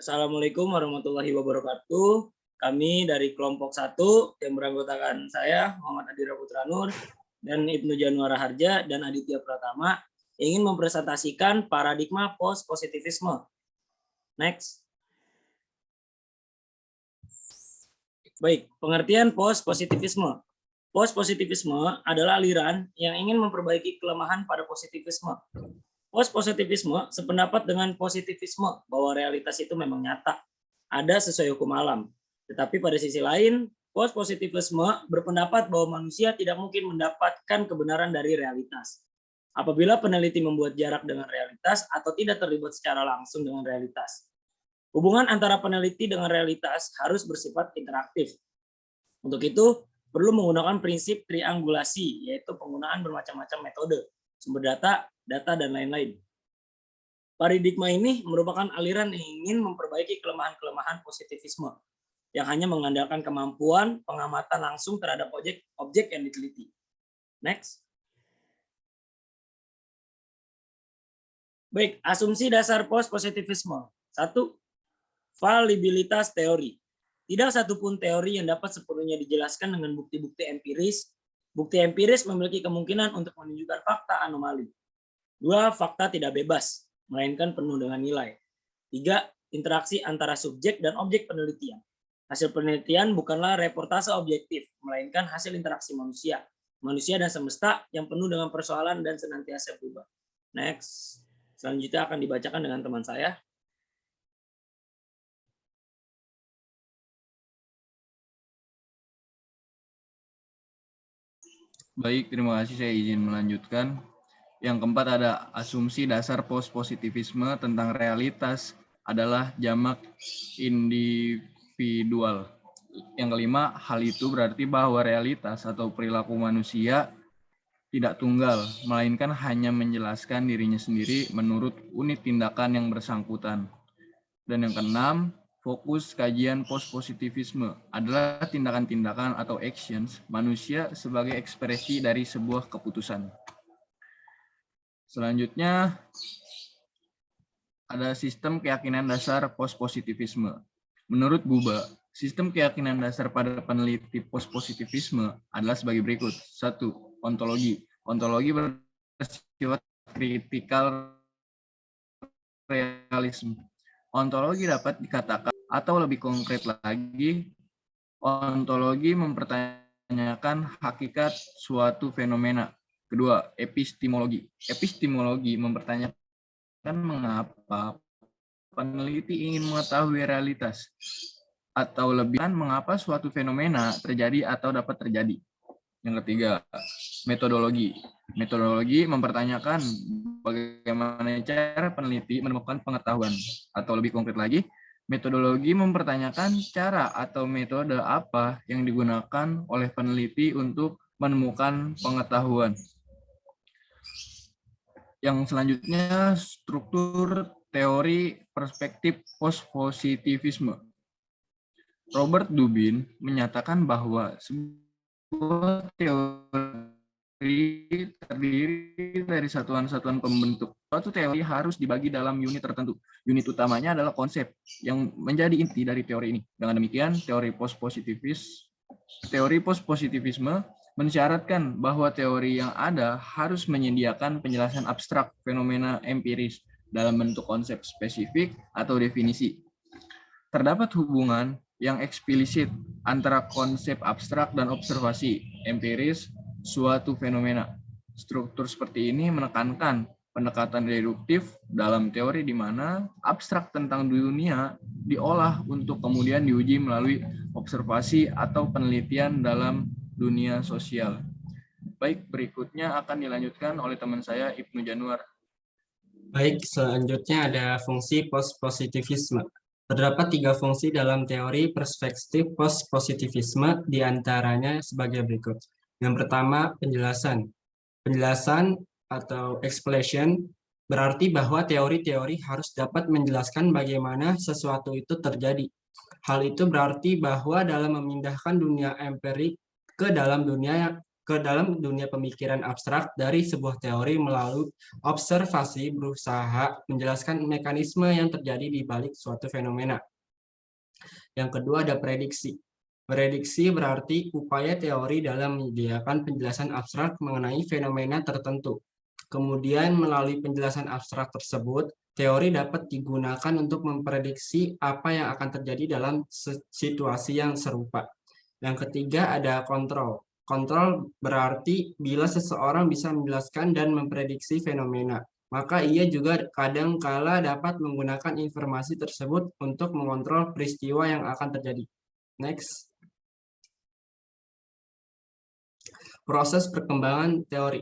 Assalamualaikum warahmatullahi wabarakatuh. Kami dari kelompok 1 yang beranggotakan saya, Muhammad Adira Putra Nur, dan Ibnu Januara Harja, dan Aditya Pratama, ingin mempresentasikan paradigma post-positivisme. Next. Baik, pengertian post-positivisme. Post-positivisme adalah aliran yang ingin memperbaiki kelemahan pada positivisme. Post-positivisme sependapat dengan positivisme bahwa realitas itu memang nyata, ada sesuai hukum alam. Tetapi pada sisi lain, post-positivisme berpendapat bahwa manusia tidak mungkin mendapatkan kebenaran dari realitas. Apabila peneliti membuat jarak dengan realitas atau tidak terlibat secara langsung dengan realitas. Hubungan antara peneliti dengan realitas harus bersifat interaktif. Untuk itu, perlu menggunakan prinsip triangulasi, yaitu penggunaan bermacam-macam metode, sumber data, dan lain-lain. Paradigma ini merupakan aliran yang ingin memperbaiki kelemahan-kelemahan positivisme, yang hanya mengandalkan kemampuan pengamatan langsung terhadap objek yang diteliti. Next. Baik, asumsi dasar post-positivisme. 1. Validitas teori. Tidak satupun teori yang dapat sepenuhnya dijelaskan dengan bukti-bukti empiris. Bukti empiris memiliki kemungkinan untuk menunjukkan fakta anomali. 2. Fakta tidak bebas, melainkan penuh dengan nilai. 3. Interaksi antara subjek dan objek penelitian. Hasil penelitian bukanlah reportase objektif, melainkan hasil interaksi manusia dan semesta yang penuh dengan persoalan dan senantiasa berubah. Next. Selanjutnya akan dibacakan dengan teman saya. Baik, terima kasih. Saya izin melanjutkan. Yang keempat ada asumsi dasar post-positivisme tentang realitas adalah jamak individual. Yang kelima, hal itu berarti bahwa realitas atau perilaku manusia tidak tunggal, melainkan hanya menjelaskan dirinya sendiri menurut unit tindakan yang bersangkutan. Dan yang keenam, fokus kajian post-positivisme adalah tindakan-tindakan atau actions manusia sebagai ekspresi dari sebuah keputusan. Selanjutnya, ada sistem keyakinan dasar post-positivisme. Menurut Buba, sistem keyakinan dasar pada peneliti post-positivisme adalah sebagai berikut. 1. Ontologi. Ontologi bersifat kritikal realisme. Ontologi dapat dikatakan, atau lebih konkret lagi, ontologi mempertanyakan hakikat suatu fenomena. Kedua, epistemologi. Epistemologi mempertanyakan mengapa peneliti ingin mengetahui realitas, atau lebih mengapa suatu fenomena terjadi atau dapat terjadi. Yang ketiga, metodologi. Metodologi mempertanyakan bagaimana cara peneliti menemukan pengetahuan, atau lebih konkret lagi, metodologi mempertanyakan cara atau metode apa yang digunakan oleh peneliti untuk menemukan pengetahuan. Yang selanjutnya, struktur teori perspektif post-positivisme. Robert Dubin menyatakan bahwa sebuah teori terdiri dari satuan-satuan pembentuk. Suatu teori harus dibagi dalam unit tertentu. Unit utamanya adalah konsep yang menjadi inti dari teori ini. Dengan demikian, teori post-positivisme mensyaratkan bahwa teori yang ada harus menyediakan penjelasan abstrak fenomena empiris dalam bentuk konsep spesifik atau definisi. Terdapat hubungan yang eksplisit antara konsep abstrak dan observasi empiris suatu fenomena. Struktur seperti ini menekankan pendekatan deduktif dalam teori di mana abstrak tentang dunia diolah untuk kemudian diuji melalui observasi atau penelitian dalam dunia sosial. Baik, berikutnya akan dilanjutkan oleh teman saya, Ibnu Januar. Baik, selanjutnya ada fungsi post-positivisme. Terdapat 3 fungsi dalam teori perspektif post-positivisme, diantaranya sebagai berikut. Yang pertama, penjelasan. Penjelasan atau explanation berarti bahwa teori-teori harus dapat menjelaskan bagaimana sesuatu itu terjadi. Hal itu berarti bahwa dalam memindahkan dunia empirik ke dalam dunia ke dalam dunia pemikiran abstrak dari sebuah teori melalui observasi berusaha menjelaskan mekanisme yang terjadi di balik suatu fenomena. Yang kedua ada prediksi. Prediksi berarti upaya teori dalam menyediakan penjelasan abstrak mengenai fenomena tertentu. Kemudian melalui penjelasan abstrak tersebut, teori dapat digunakan untuk memprediksi apa yang akan terjadi dalam situasi yang serupa. Yang ketiga ada kontrol. Kontrol berarti bila seseorang bisa menjelaskan dan memprediksi fenomena, maka ia juga kadang-kala dapat menggunakan informasi tersebut untuk mengontrol peristiwa yang akan terjadi. Next. Proses perkembangan teori.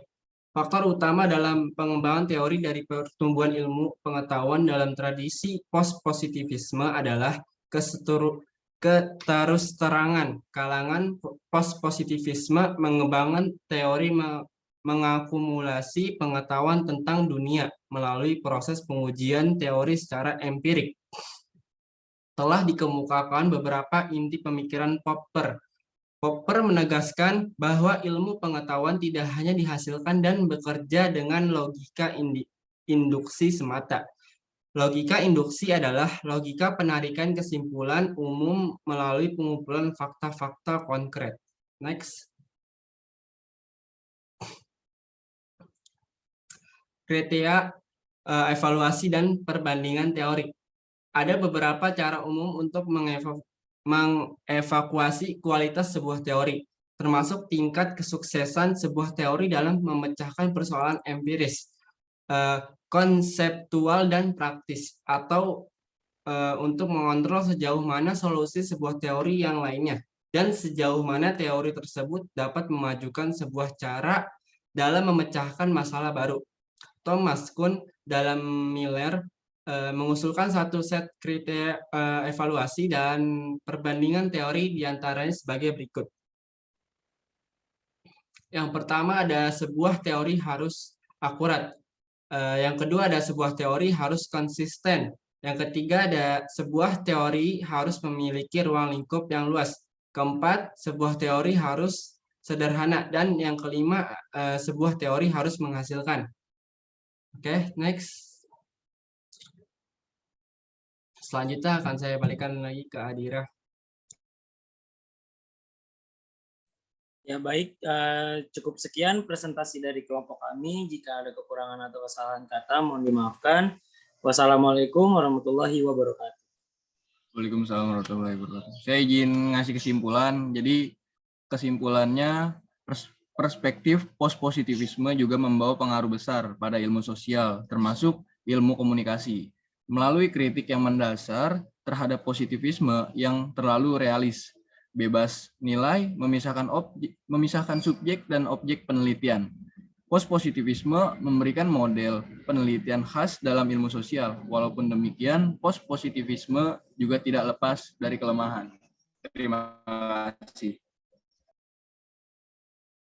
Faktor utama dalam pengembangan teori dari pertumbuhan ilmu pengetahuan dalam tradisi post-positivisme adalah keterus-terangan kalangan post-positivisme mengembangkan teori mengakumulasi pengetahuan tentang dunia melalui proses pengujian teori secara empirik. Telah dikemukakan beberapa inti pemikiran Popper. Popper menegaskan bahwa ilmu pengetahuan tidak hanya dihasilkan dan bekerja dengan logika induksi semata. Logika induksi adalah logika penarikan kesimpulan umum melalui pengumpulan fakta-fakta konkret. Next. Kriteria evaluasi dan perbandingan teori. Ada beberapa cara umum untuk mengevakuasi kualitas sebuah teori, termasuk tingkat kesuksesan sebuah teori dalam memecahkan persoalan empiris, konseptual dan praktis, atau untuk mengontrol sejauh mana solusi sebuah teori yang lainnya, dan sejauh mana teori tersebut dapat memajukan sebuah cara dalam memecahkan masalah baru. Thomas Kuhn dalam Miller mengusulkan satu set kriteria evaluasi dan perbandingan teori diantaranya sebagai berikut. Yang pertama ada sebuah teori harus akurat. Yang kedua ada sebuah teori harus konsisten. Yang ketiga ada sebuah teori harus memiliki ruang lingkup yang luas. Keempat, sebuah teori harus sederhana. Dan yang kelima, sebuah teori harus menghasilkan. Oke, next. Selanjutnya akan saya balikan lagi ke Adira. Ya baik, cukup sekian presentasi dari kelompok kami. Jika ada kekurangan atau kesalahan kata, mohon dimaafkan. Wassalamualaikum warahmatullahi wabarakatuh. Waalaikumsalam warahmatullahi wabarakatuh. Saya izin ngasih kesimpulan. Jadi kesimpulannya perspektif post-positivisme juga membawa pengaruh besar pada ilmu sosial, termasuk ilmu komunikasi, melalui kritik yang mendasar terhadap positivisme yang terlalu realis, bebas nilai, memisahkan subjek dan objek penelitian. Post-positivisme memberikan model penelitian khas dalam ilmu sosial. Walaupun demikian, post-positivisme juga tidak lepas dari kelemahan. Terima kasih.